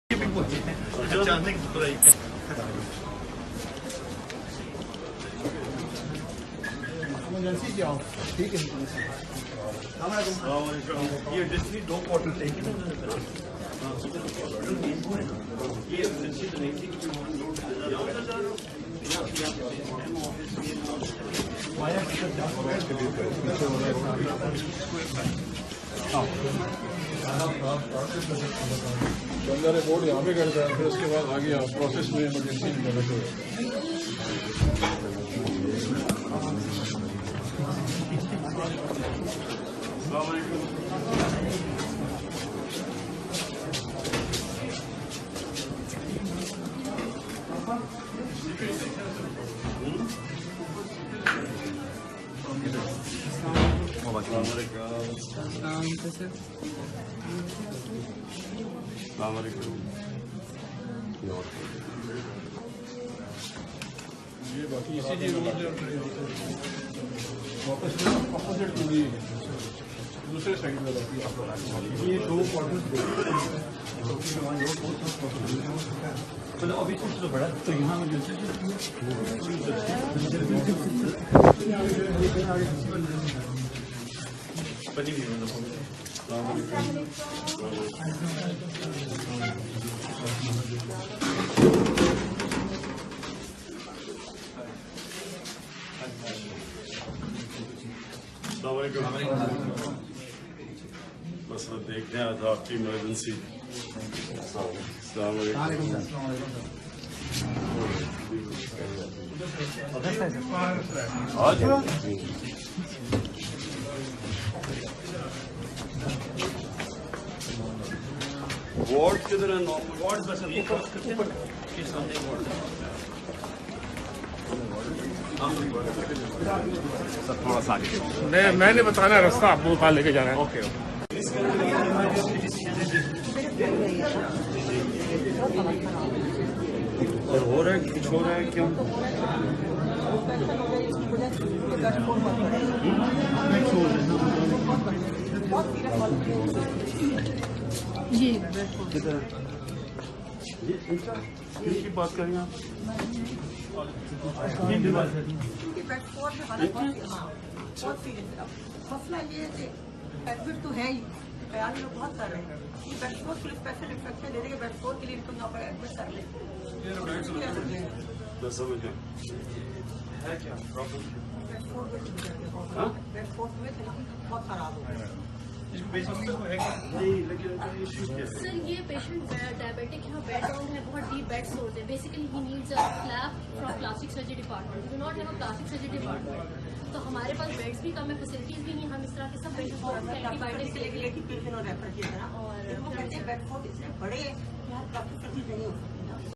Emergency क्या हो ठीक है ये डिस्ट्रिक्ट 2 क्वार्टर चाहिए ये इमरजेंसी तो नहीं थी कि बंदा रिपोर्ट यहाँ पे करता है, फिर उसके बाद आगे प्रोसेस में इमरजेंसी की मदद हो। ये बाकी इसी चीज अपोजिट दूसरे साइड में ये 2 क्वार्टर अभी तो बड़ा तो यहाँ मसला देखने आया था आपकी इमरजेंसी। वार्ड किधर है? वार्ड बस ऊपर के सामने वार्ड थोड़ा सा मैंने बताना रास्ता आपको कहाँ लेके जाना है। ओके और हो रहा है कुछ हो रहा है क्यों? जी किधर किसकी बात करेंगे आप? मसला ये है एडमिट तो है ही, बयान लोग बहुत कर रहे हैं कि बेडफोर्ड पुलिस स्पेशल इंस्ट्रक्शन दे रही है बेडफोर्ड के लिए तुम यहाँ पर एडमिट कर ले। मैं समझ गया है क्या प्रॉब्लम? बेडफोर्ड में बहुत खराब हो गया। नहीं लेकिन इशू क्या है? सर ये पेशेंट डायबिटिक यहाँ बेड डाउन है, बहुत डीप बेड्स होते हैं। Basically he needs a flap from plastic surgery department. We do not have a plastic surgery department, तो हमारे पास बेड्स भी कम है, फैसिलिटीज भी नहीं। हम इस तरह के सब पेशेंट्स को एंटीबायोटिक्स लेकिन पेशेंट और रेफर किया था और बेडफोर्ड इतने बड़े हैं यहाँ प्लास्टिक सर्जरी नहीं होती।